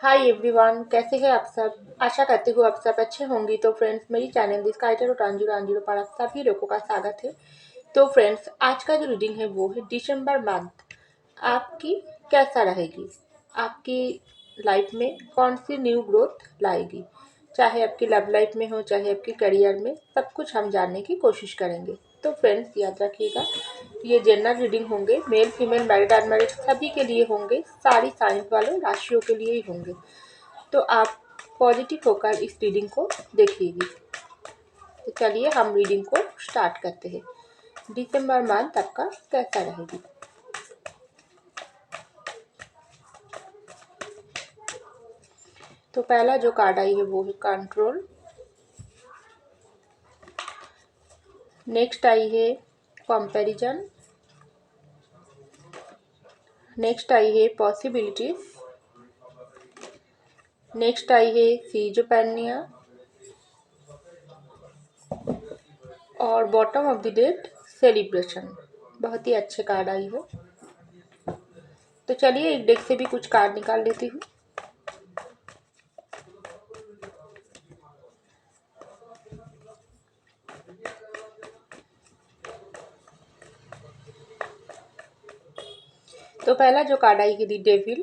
Hi everyone, कैसे हैं आप सब। आशा करती हूँ आप सब अच्छे होंगे। तो फ्रेंड्स, मेरी चैनल दिस काइटर टांजूर पर आप सभी लोगों का स्वागत है। तो फ्रेंड्स, आज का जो रीडिंग है वो है दिसंबर मंथ आपकी कैसा रहेगी, आपकी लाइफ में कौन सी न्यू ग्रोथ लाएगी। चाहे आपकी लव लाइफ में हो, चाहे आपकी करियर में, सब कुछ हम जानने की कोशिश करेंगे। तो फ्रेंड्स, याद रखिएगा, ये जनरल रीडिंग होंगे, मेल फीमेल मैरिड अनमैरिड सभी के लिए होंगे, सारी साइंस वाले राशियों के लिए ही होंगे। तो आप पॉजिटिव होकर इस रीडिंग को देखिएगी। तो चलिए हम रीडिंग को स्टार्ट करते हैं। दिसंबर मंथ आपका कैसा रहेगी। तो पहला जो कार्ड आई है वो है कंट्रोल। नेक्स्ट आई है कंपैरिजन। नेक्स्ट आई है पॉसिबिलिटीज। नेक्स्ट आई है सीजोपेनिया। और bottom of the deck celebration. बहुत ही अच्छे कार्ड आई है। तो चलिए एक डेक से भी कुछ कार्ड निकाल लेती हूँ। तो पहला जो कार्ड आई है द डेविल।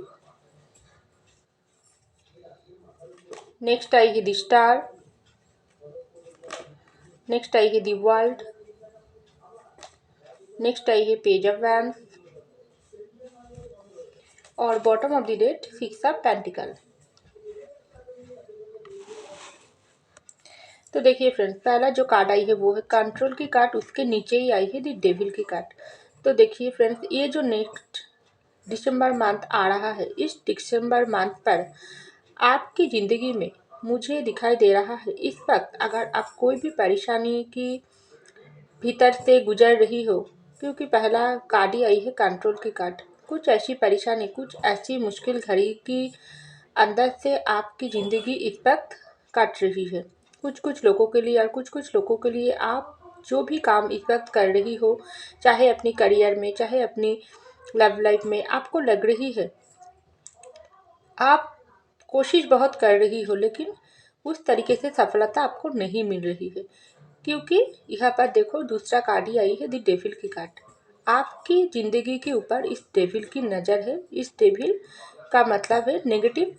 नेक्स्ट आएगी द स्टार। नेक्स्ट आएगी द वर्ल्ड। नेक्स्ट आई है पेज ऑफ वैंस। और bottom of the deck six of pentacle. तो देखिए फ्रेंड्स, पहला जो कार्ड आई है वो है कंट्रोल की कार्ड, उसके नीचे ही आई है द डेविल की कार्ड। तो देखिए फ्रेंड्स, ये जो नेक्स्ट दिसंबर मंथ आ रहा है, इस दिसंबर मंथ पर आपकी ज़िंदगी में मुझे दिखाई दे रहा है, इस वक्त अगर आप कोई भी परेशानी की भीतर से गुजर रही हो, क्योंकि पहला कार्ड ही आई है कंट्रोल की कार्ड। कुछ ऐसी परेशानी, कुछ ऐसी मुश्किल घड़ी की अंदर से आपकी ज़िंदगी इस वक्त कट रही है। कुछ कुछ लोगों के लिए और कुछ कुछ लोगों के लिए आप जो भी काम इस वक्त कर रही हो, चाहे अपनी करियर में, चाहे अपनी लव लाइफ में, आपको लग रही है आप कोशिश बहुत कर रही हो, लेकिन उस तरीके से सफलता आपको नहीं मिल रही है। क्योंकि यहाँ पर देखो, दूसरा कार्ड ही आई है द डेविल की कार्ड। आपकी ज़िंदगी के ऊपर इस डेविल की नज़र है। इस डेविल का मतलब है नेगेटिव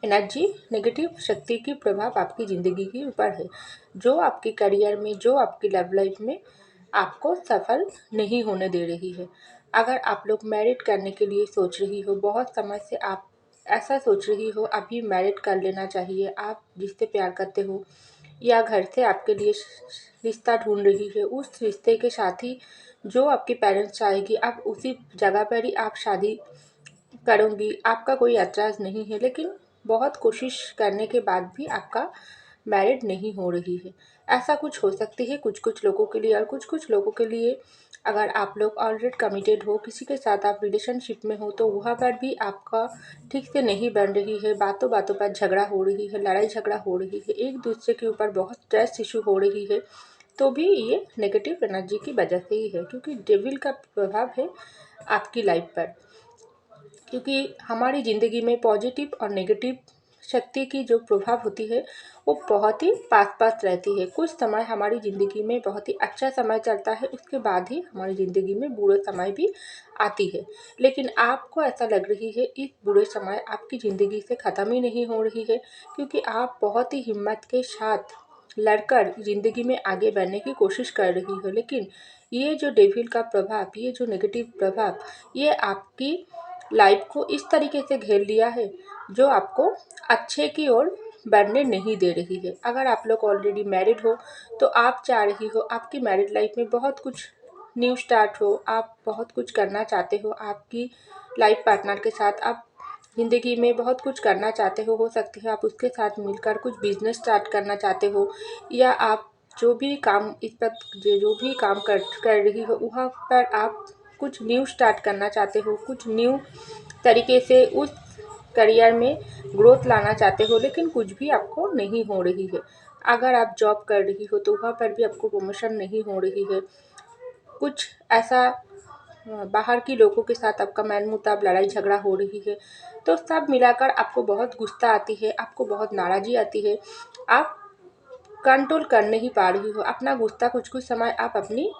एनर्जी, नेगेटिव शक्ति की प्रभाव आपकी ज़िंदगी के ऊपर है, जो आपके करियर में, जो आपकी लव लाइफ में आपको सफल नहीं होने दे रही है। अगर आप लोग मैरिड करने के लिए सोच रही हो, बहुत समय से आप ऐसा सोच रही हो अभी मैरिड कर लेना चाहिए, आप जिससे प्यार करते हो या घर से आपके लिए रिश्ता ढूंढ रही है, उस रिश्ते के साथ ही जो आपके पेरेंट्स चाहेगी आप उसी जगह पर ही आप शादी करूँगी, आपका कोई ऐतराज़ नहीं है, लेकिन बहुत कोशिश करने के बाद भी आपका मैरिड नहीं हो रही है। ऐसा कुछ हो सकती है कुछ कुछ लोगों के लिए, और कुछ कुछ लोगों के लिए अगर आप लोग ऑलरेडी कमिटेड हो, किसी के साथ आप रिलेशनशिप में हो, तो वहाँ पर भी आपका ठीक से नहीं बन रही है। बातों बातों पर झगड़ा हो रही है, लड़ाई झगड़ा हो रही है, एक दूसरे के ऊपर बहुत स्ट्रेस इशू हो रही है। तो भी ये नेगेटिव एनर्जी की वजह से ही है, क्योंकि डेविल का प्रभाव है आपकी लाइफ पर। क्योंकि हमारी ज़िंदगी में पॉजिटिव और नेगेटिव शक्ति की जो प्रभाव होती है वो बहुत ही पास पास रहती है। कुछ समय हमारी ज़िंदगी में बहुत ही अच्छा समय चलता है, उसके बाद ही हमारी ज़िंदगी में बुरे समय भी आती है। लेकिन आपको ऐसा लग रही है इस बुरे समय आपकी ज़िंदगी से ख़त्म ही नहीं हो रही है, क्योंकि आप बहुत ही हिम्मत के साथ लड़कर ज़िंदगी में आगे बढ़ने की कोशिश कर रही हो। लेकिन ये जो डेविल का प्रभाव, ये जो नेगेटिव प्रभाव, ये आपकी लाइफ को इस तरीके से घेर लिया है जो आपको अच्छे की ओर बढ़ने नहीं दे रही है। अगर आप लोग ऑलरेडी मैरिड हो, तो आप चाह रही हो आपकी मैरिड लाइफ में बहुत कुछ न्यू स्टार्ट हो, आप बहुत कुछ करना चाहते हो आपकी लाइफ पार्टनर के साथ, आप ज़िंदगी में बहुत कुछ करना चाहते हो सकती है आप उसके साथ मिलकर कुछ बिजनेस स्टार्ट करना चाहते हो, या आप जो भी काम इस पर जो भी काम कर रही हो वहाँ पर आप कुछ न्यू स्टार्ट करना चाहते हो, कुछ न्यू तरीके से उस करियर में ग्रोथ लाना चाहते हो, लेकिन कुछ भी आपको नहीं हो रही है। अगर आप जॉब कर रही हो तो वहाँ पर भी आपको प्रमोशन नहीं हो रही है। कुछ ऐसा बाहर की लोगों के साथ आपका मनमुटाव, लड़ाई झगड़ा हो रही है, तो सब मिलाकर आपको बहुत गुस्सा आती है, आपको बहुत नाराज़ी आती है। आप कंट्रोल कर नहीं पा रही हो अपना गुस्सा। कुछ कुछ समय आप अपनी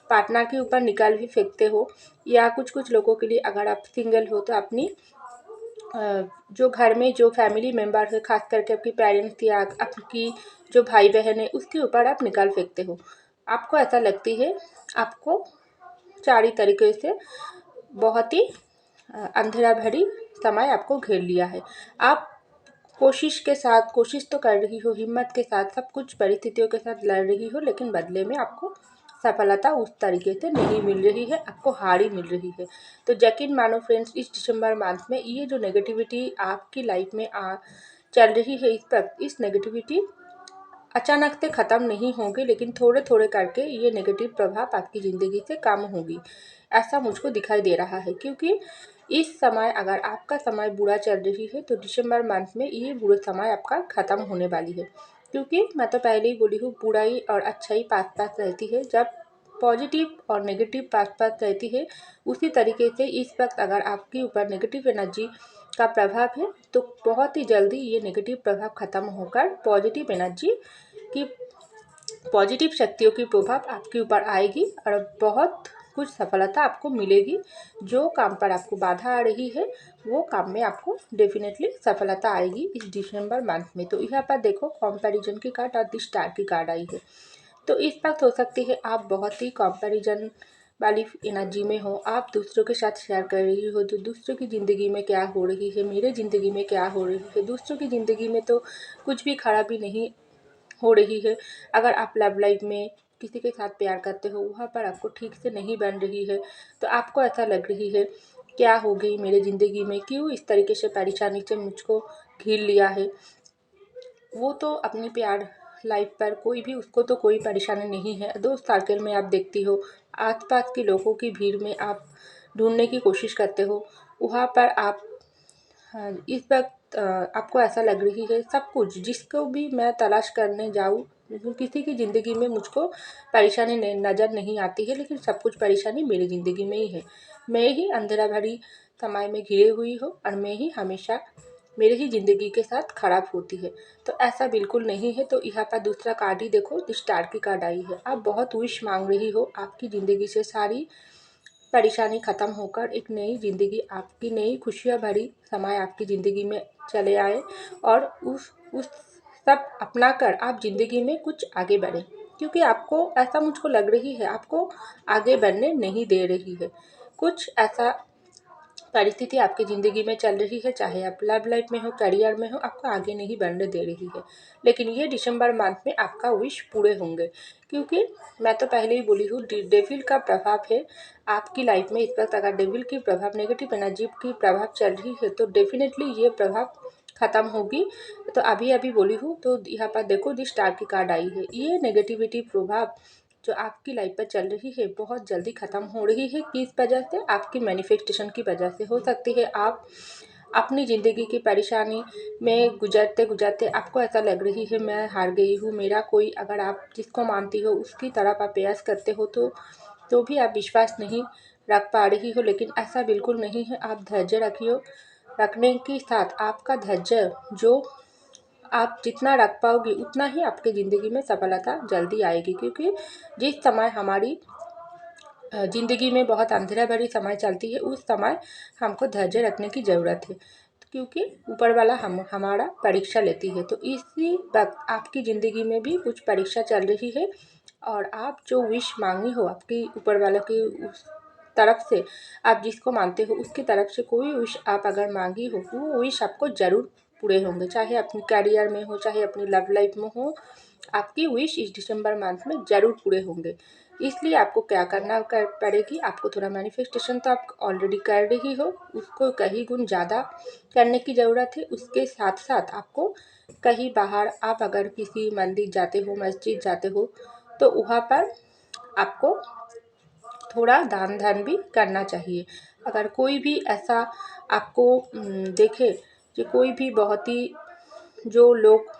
पार्टनर के ऊपर निकाल भी फेंकते हो, या कुछ कुछ लोगों के लिए, अगर आप सिंगल हो तो अपनी जो घर में जो फैमिली मेम्बर है, खास करके आपकी पेरेंट्स या आपकी जो भाई बहन है, उसके ऊपर आप निकाल फेंकते हो। आपको ऐसा लगती है आपको चारी तरीके से बहुत ही अंधेरा भरी समय आपको घेर लिया है। आप कोशिश के साथ कोशिश तो कर रही हो, हिम्मत के साथ सब कुछ परिस्थितियों के साथ लड़ रही हो, लेकिन बदले में आपको सफलता उस तरीके से नहीं मिल रही है, आपको हार ही मिल रही है। तो यकीन मानो फ्रेंड्स, इस दिसंबर मंथ में ये जो नेगेटिविटी आपकी लाइफ में चल रही है, इस नेगेटिविटी अचानक से ख़त्म नहीं होंगे, लेकिन थोड़े थोड़े करके ये नेगेटिव प्रभाव आपकी ज़िंदगी से कम होगी, ऐसा मुझको दिखाई दे रहा है। क्योंकि इस समय अगर आपका समय बुरा चल रही है, तो दिसंबर मंथ में ये बुरा समय आपका ख़त्म होने वाली है। क्योंकि मैं तो पहले ही बोली हूँ, बुराई और अच्छाई पास पास रहती है। जब पॉजिटिव और नेगेटिव पास पास रहती है, उसी तरीके से इस वक्त अगर आपके ऊपर नेगेटिव एनर्जी का प्रभाव है, तो बहुत ही जल्दी ये नेगेटिव प्रभाव ख़त्म होकर पॉजिटिव एनर्जी की, पॉजिटिव शक्तियों की प्रभाव आपके ऊपर आएगी और बहुत कुछ सफलता आपको मिलेगी। जो काम पर आपको बाधा आ रही है, वो काम में आपको डेफिनेटली सफलता आएगी इस दिसंबर मंथ में। तो यहाँ पर देखो, कंपैरिजन की कार्ड और दी स्टार की कार्ड आई है। तो इस वक्त हो सकती है आप बहुत ही कंपैरिजन वाली एनर्जी में हो, आप दूसरों के साथ शेयर कर रही हो, तो दूसरों की ज़िंदगी में क्या हो रही है, मेरे ज़िंदगी में क्या हो रही है। दूसरों की ज़िंदगी में तो कुछ भी खराबी नहीं हो रही है। अगर आप लव लाइफ में किसी के साथ प्यार करते हो, वहाँ पर आपको ठीक से नहीं बन रही है, तो आपको ऐसा लग रही है क्या हो गई मेरे ज़िंदगी में, क्यों इस तरीके से परेशानी से मुझको घिर लिया है। वो तो अपनी प्यार लाइफ पर कोई भी, उसको तो कोई परेशानी नहीं है। दोस्त सर्कल में आप देखती हो, आसपास के लोगों की भीड़ में आप ढूंढने की कोशिश करते हो, वहाँ पर आप, हाँ, इस वक्त आपको ऐसा लग रही है सब कुछ जिसको भी मैं तलाश करने जाऊँ, लेकिन किसी की ज़िंदगी में मुझको परेशानी नज़र नहीं आती है, लेकिन सब कुछ परेशानी मेरी ज़िंदगी में ही है। मैं ही अंधेरा भरी समय में घिरी हुई हूँ, और मैं ही हमेशा मेरे ही ज़िंदगी के साथ खराब होती है। तो ऐसा बिल्कुल नहीं है। तो यहाँ पर दूसरा कार्ड ही देखो, स्टार की कार्ड आई है। आप बहुत विश मांग रही हो, आपकी ज़िंदगी से सारी परेशानी ख़त्म होकर एक नई ज़िंदगी, आपकी नई खुशियाँ भरी समय आपकी ज़िंदगी में चले आए, और उस सब अपना कर आप ज़िंदगी में कुछ आगे बढ़ें। क्योंकि आपको ऐसा मुझको लग रही है, आपको आगे बढ़ने नहीं दे रही है। कुछ ऐसा परिस्थिति आपकी ज़िंदगी में चल रही है, चाहे आप लव लाइफ में हो, करियर में हो, आपको आगे नहीं बढ़ने दे रही है। लेकिन ये दिसंबर मंथ में आपका विश पूरे होंगे। क्योंकि मैं तो पहले ही बोली हूँ, डेविल का प्रभाव है आपकी लाइफ में। इस वक्त अगर डेविल की प्रभाव, नेगेटिव एनर्जी की प्रभाव चल रही है, तो डेफिनेटली ये प्रभाव ख़त्म होगी। तो अभी अभी बोली हूँ, तो यहाँ पर देखो, दी स्टार की कार्ड आई है। ये नेगेटिविटी प्रभाव जो आपकी लाइफ पर चल रही है, बहुत जल्दी ख़त्म हो रही है। किस वजह से? आपकी मैनिफेस्टेशन की वजह से। हो सकती है आप अपनी ज़िंदगी की परेशानी में गुजरते गुजरते आपको ऐसा लग रही है मैं हार गई हूँ, मेरा कोई, अगर आप जिसको मानती हो उसकी तरफ आप प्रयास करते हो, तो भी आप विश्वास नहीं रख पा रही हो। लेकिन ऐसा बिल्कुल नहीं है। आप धैर्य रखियो, रखने के साथ आपका धैर्य जो आप जितना रख पाओगी, उतना ही आपकी ज़िंदगी में सफलता जल्दी आएगी। क्योंकि जिस समय हमारी ज़िंदगी में बहुत अंधेरा भरी समय चलती है, उस समय हमको धैर्य रखने की ज़रूरत है। क्योंकि ऊपर वाला हमारा परीक्षा लेती है। तो इसी वक्त आपकी ज़िंदगी में भी कुछ परीक्षा चल रही है, और आप जो विश मांगी हो आपकी ऊपर वाला की उस तरफ से, आप जिसको मानते हो उसकी तरफ से कोई विश आप अगर मांगी हो, वो विश आपको ज़रूर पूरे होंगे। चाहे अपने करियर में हो, चाहे अपनी लव लाइफ में हो, आपकी विश इस दिसंबर मंथ में ज़रूर पूरे होंगे। इसलिए आपको क्या करना पड़ेगी, आपको थोड़ा मैनिफेस्टेशन तो आप ऑलरेडी कर रही हो, उसको कहीं गुण ज़्यादा करने की ज़रूरत है। उसके साथ साथ आपको कहीं बाहर, आप अगर किसी मंदिर जाते हो, मस्जिद जाते हो, तो वहाँ पर आपको थोड़ा दान धर्म भी करना चाहिए। अगर कोई भी ऐसा आपको देखे कि कोई भी बहुत ही, जो लोग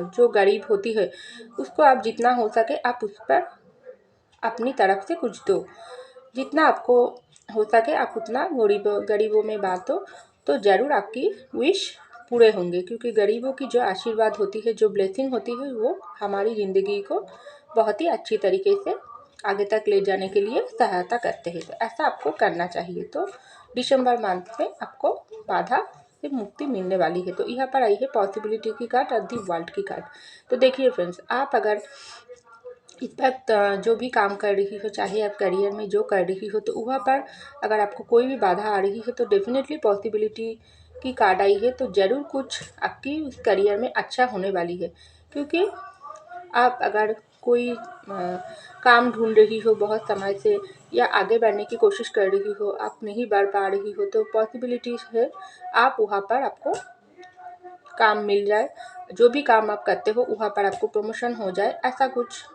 जो गरीब होती है, उसको आप जितना हो सके आप उस पर अपनी तरफ से कुछ दो। जितना आपको हो सके आप उतना गरीबों में बांटो, तो ज़रूर आपकी विश पूरे होंगे, क्योंकि गरीबों की जो आशीर्वाद होती है, जो ब्लेसिंग होती है, वो हमारी ज़िंदगी को बहुत ही अच्छी तरीके से आगे तक ले जाने के लिए सहायता करते हैं। तो ऐसा आपको करना चाहिए। तो दिसंबर मंथ में आपको बाधा से मुक्ति मिलने वाली है। तो यहाँ पर आई है पॉसिबिलिटी की कार्ड और दी वर्ल्ड की कार्ड। तो देखिए फ्रेंड्स, आप अगर इस वक्त जो भी काम कर रही हो, चाहे आप करियर में जो कर रही हो, तो वहाँ पर अगर आपको कोई भी बाधा आ रही है तो डेफिनेटली पॉसिबिलिटी की कार्ड आई है। तो ज़रूर कुछ आपकी उस करियर में अच्छा होने वाली है, क्योंकि आप अगर कोई काम ढूंढ रही हो बहुत समय से, या आगे बढ़ने की कोशिश कर रही हो, आप नहीं बढ़ पा रही हो, तो पॉसिबिलिटीज़ है आप वहाँ पर आपको काम मिल जाए। जो भी काम आप करते हो वहाँ पर आपको प्रमोशन हो जाए, ऐसा कुछ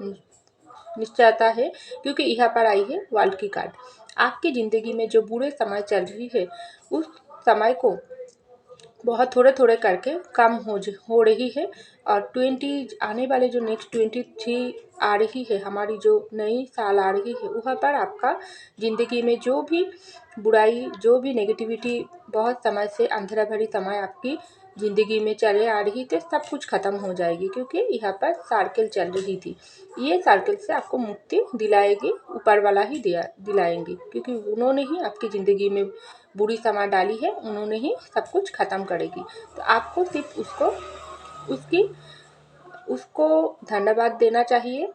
निश्चयता है, क्योंकि यहाँ पर आई है वर्ल्ड की कार्ड। आपकी ज़िंदगी में जो बुरे समय चल रही है, उस समय को बहुत थोड़े थोड़े करके कम हो रही है। और 20 आने वाले जो नेक्स्ट 23 आ रही है, हमारी जो नई साल आ रही है, वहाँ पर आपका ज़िंदगी में जो भी बुराई, जो भी नेगेटिविटी बहुत समय से अंधेरा भरी समय आपकी ज़िंदगी में चले आ रही थी, सब कुछ ख़त्म हो जाएगी, क्योंकि यहाँ पर सर्कल चल रही थी। ये सर्कल से आपको मुक्ति दिलाएगी, ऊपर वाला ही दिलाएंगे, क्योंकि उन्होंने ही आपकी ज़िंदगी में बुरी समय डाली है, उन्होंने ही सब कुछ ख़त्म करेगी। तो आपको सिर्फ उसको धन्यवाद देना चाहिए।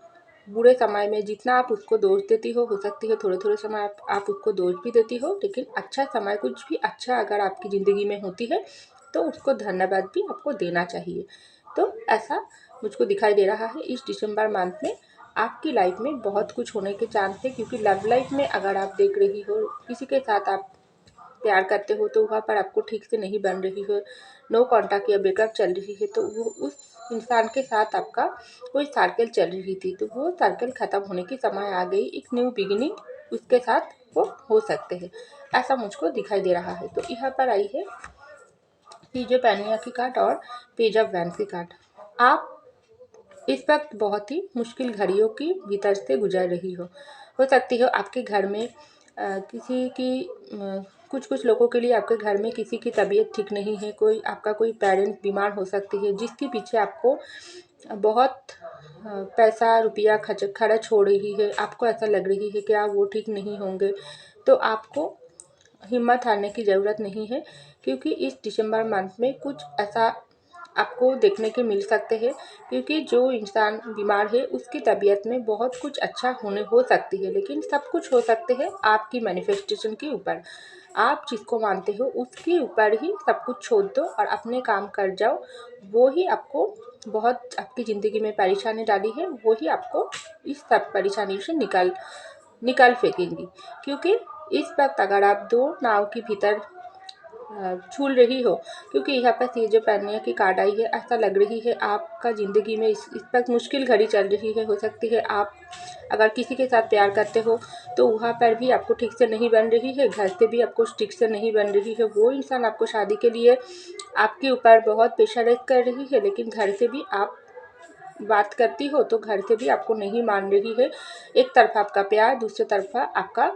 बुरे समय में जितना आप उसको दोष देती हो सकती है थोड़े थोड़े समय आप उसको दोष भी देती हो, लेकिन अच्छा समय, कुछ भी अच्छा अगर आपकी ज़िंदगी में होती है तो उसको धन्यवाद भी आपको देना चाहिए। तो ऐसा मुझको दिखाई दे रहा है इस दिसंबर मंथ में आपकी लाइफ में बहुत कुछ होने के चांस है, क्योंकि लव लाइफ में अगर आप देख रही हो, किसी के साथ आप प्यार करते हो, तो वहाँ पर आपको ठीक से नहीं बन रही हो, नो कॉन्टैक्ट या ब्रेकअप चल रही है, तो वो उस इंसान के साथ आपका कोई सर्कल चल रही थी, तो वो सर्कल ख़त्म होने की समय आ गई। एक न्यू बिगिनिंग उसके साथ वो हो सकते हैं, ऐसा मुझको दिखाई दे रहा है। तो यहाँ पर आई है पेज ऑफ पेनिया की कार्ड और पेज ऑफ वैंस की कार्ड। आप इस वक्त बहुत ही मुश्किल घड़ियों की भीतर से गुजर रही हो सकती हो आपके घर में किसी की कुछ कुछ लोगों के लिए आपके घर में किसी की तबीयत ठीक नहीं है, कोई पेरेंट बीमार हो सकती है, जिसके पीछे आपको बहुत पैसा रुपया खर्च हो रही है, आपको ऐसा लग रही है कि आप वो ठीक नहीं होंगे। तो आपको हिम्मत हारने की ज़रूरत नहीं है, क्योंकि इस दिसंबर मंथ में कुछ ऐसा आपको देखने के मिल सकते हैं, क्योंकि जो इंसान बीमार है उसकी तबीयत में बहुत कुछ अच्छा हो सकती है, लेकिन सब कुछ हो सकते हैं आपकी मैनिफेस्टेशन के ऊपर। आप जिसको मानते हो उसके ऊपर ही सब कुछ छोड़ दो और अपने काम कर जाओ। वो ही आपको बहुत आपकी ज़िंदगी में परेशानी डाली है, वो ही आपको इस सब परेशानी से निकाल फेंकेंगी। क्योंकि इस वक्त अगर आप दो नाव के भीतर झूल रही हो, क्योंकि यहाँ पर ये जो पहनने की कार्ड आई है, ऐसा लग रही है आपका ज़िंदगी में इस वक्त मुश्किल घड़ी चल रही है। हो सकती है आप अगर किसी के साथ प्यार करते हो तो वहाँ पर भी आपको ठीक से नहीं बन रही है, घर से भी आपको ठीक से नहीं बन रही है। वो इंसान आपको शादी के लिए आपके ऊपर बहुत प्रेशराइज कर रही है, लेकिन घर से भी आप बात करती हो तो घर से भी आपको नहीं मान रही है। एक तरफ आपका प्यार, दूसरी तरफ आपका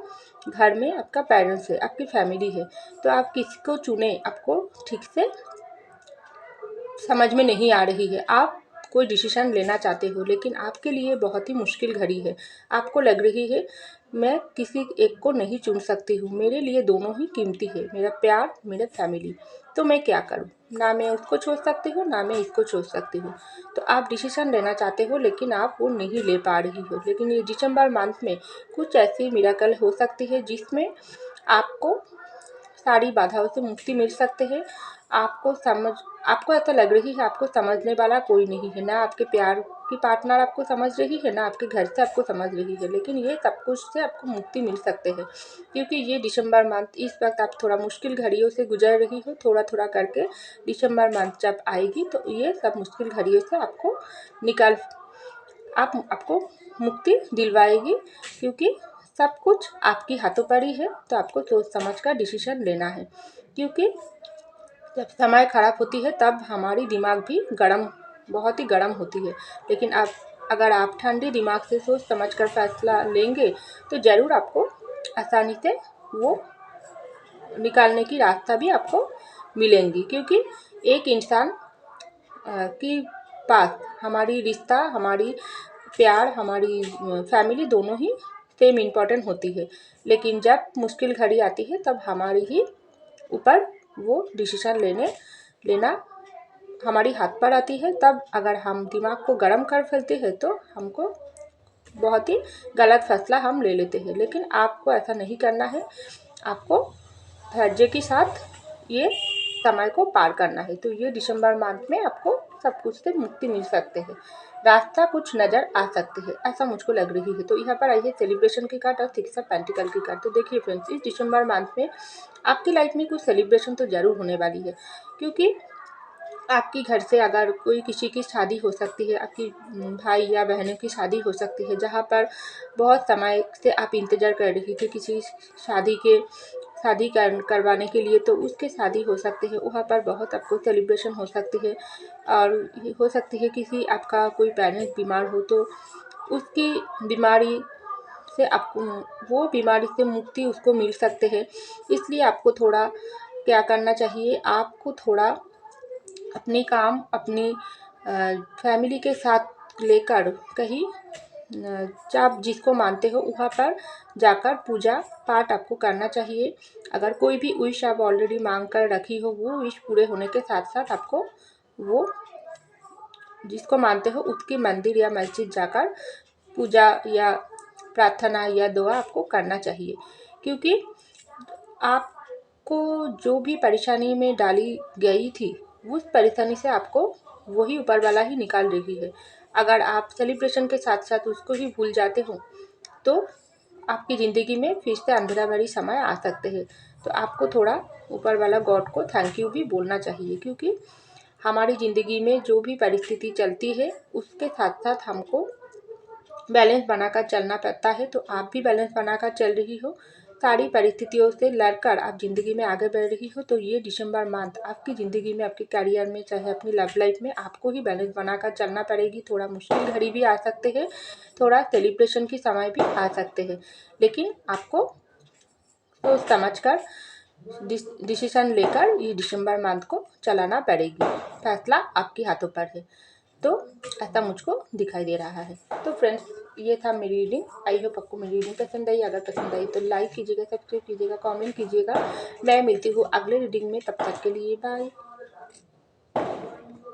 घर में आपका पेरेंट्स है, आपकी फैमिली है। तो आप किसको चुने, आपको ठीक से समझ में नहीं आ रही है। आप कोई डिसीजन लेना चाहते हो, लेकिन आपके लिए बहुत ही मुश्किल घड़ी है। आपको लग रही है मैं किसी एक को नहीं चुन सकती हूँ, मेरे लिए दोनों ही कीमती है, मेरा प्यार, मेरा फैमिली। तो मैं क्या करूँ, ना मैं उसको छोड़ सकती हूँ, ना मैं इसको छोड़ सकती हूँ। तो आप डिसीजन लेना चाहते हो, लेकिन आप वो नहीं ले पा रही हो। लेकिन ये दिसंबर मंथ में कुछ ऐसी मिरेकल हो सकती है जिसमें आपको सारी बाधाओं से मुक्ति मिल सकते हैं। आपको ऐसा लग रही है आपको समझने वाला कोई नहीं है, ना आपके प्यार की पार्टनर आपको समझ रही है, ना आपके घर से आपको समझ रही है, लेकिन ये सब कुछ से आपको मुक्ति मिल सकते हैं। क्योंकि ये दिसंबर मंथ इस वक्त आप थोड़ा मुश्किल घड़ियों से गुजर रही हो, थोड़ा थोड़ा करके दिसंबर मंथ जब आएगी तो ये सब मुश्किल घड़ियों से आपको मुक्ति दिलवाएगी। क्योंकि सब कुछ आपके हाथों पर ही है, तो आपको सोच समझ कर डिसीजन लेना है। क्योंकि जब समय खराब होती है तब हमारी दिमाग भी बहुत ही गर्म होती है, लेकिन अगर आप ठंडे दिमाग से सोच समझ कर फैसला लेंगे तो ज़रूर आपको आसानी से वो निकालने की रास्ता भी आपको मिलेंगी, क्योंकि एक इंसान के पास हमारी रिश्ता, हमारी प्यार, हमारी फैमिली दोनों ही सेम इम्पॉर्टेंट होती है, लेकिन जब मुश्किल घड़ी आती है तब हमारी ही ऊपर वो डिसीजन लेना हमारी हाथ पर आती है। तब अगर हम दिमाग को गर्म कर फैलते हैं तो हमको बहुत ही गलत फैसला हम ले लेते हैं, लेकिन आपको ऐसा नहीं करना है। आपको धैर्य के साथ ये समय को पार करना है। तो ये दिसंबर मंथ में आपको सब कुछ से मुक्ति मिल सकते हैं, रास्ता कुछ नज़र आ सकते हैं, ऐसा मुझको लग रही है। तो यहाँ पर आई है सेलिब्रेशन की कार्ड और 6 ऑफ पेंटिकल की कार्ड। तो देखिए फ्रेंड्स, इस दिसंबर मंथ में आपकी लाइफ में कुछ सेलिब्रेशन तो ज़रूर होने वाली है, क्योंकि आपकी घर से अगर कोई किसी की शादी हो सकती है, आपकी भाई या बहनों की शादी हो सकती है, जहाँ पर बहुत समय से आप इंतज़ार कर रही थी किसी शादी करवाने के लिए, तो उसके शादी हो सकती है, वहाँ पर बहुत आपको सेलिब्रेशन हो सकती है। और हो सकती है किसी आपका कोई पेरेंट्स बीमार हो, तो उसकी बीमारी से आपको वो बीमारी से मुक्ति उसको मिल सकते हैं। इसलिए आपको थोड़ा क्या करना चाहिए, आपको थोड़ा अपने काम, अपनी फैमिली के साथ लेकर कहीं आप जिसको मानते हो वहाँ पर जाकर पूजा पाठ आपको करना चाहिए। अगर कोई भी विश आप ऑलरेडी मांग कर रखी हो, वो विश पूरे होने के साथ साथ आपको वो जिसको मानते हो उसके मंदिर या मस्जिद जाकर पूजा या प्रार्थना या दुआ आपको करना चाहिए, क्योंकि आपको जो भी परेशानी में डाली गई थी, उस परेशानी से आपको वही ऊपर वाला ही निकाल रही है। अगर आप सेलिब्रेशन के साथ साथ उसको ही भूल जाते हो, तो आपकी ज़िंदगी में फिर से अंधेरा भरी समय आ सकते हैं। तो आपको थोड़ा ऊपर वाला गॉड को थैंक यू भी बोलना चाहिए, क्योंकि हमारी ज़िंदगी में जो भी परिस्थिति चलती है उसके साथ साथ हमको बैलेंस बनाकर चलना पड़ता है। तो आप भी बैलेंस बनाकर चल रही हो, सारी परिस्थितियों से लड़कर आप ज़िंदगी में आगे बढ़ रही हो। तो ये दिसंबर मंथ आपकी ज़िंदगी में, आपके करियर में, चाहे अपनी लव लाइफ में, आपको ही बैलेंस बनाकर चलना पड़ेगी। थोड़ा मुश्किल घड़ी भी आ सकते हैं, थोड़ा सेलिब्रेशन की समय भी आ सकते हैं, लेकिन आपको सोच समझ कर डिसीजन लेकर ये दिसंबर मंथ को चलाना पड़ेगी। फैसला आपके हाथों पर है। तो ऐसा मुझको दिखाई दे रहा है। तो फ्रेंड्स, ये था मेरी रीडिंग। आई होप आपको मेरी रीडिंग पसंद आई। अगर पसंद आई तो लाइक कीजिएगा, सब्सक्राइब कीजिएगा, कमेंट कीजिएगा। मैं मिलती हूँ अगले रीडिंग में, तब तक के लिए बाय।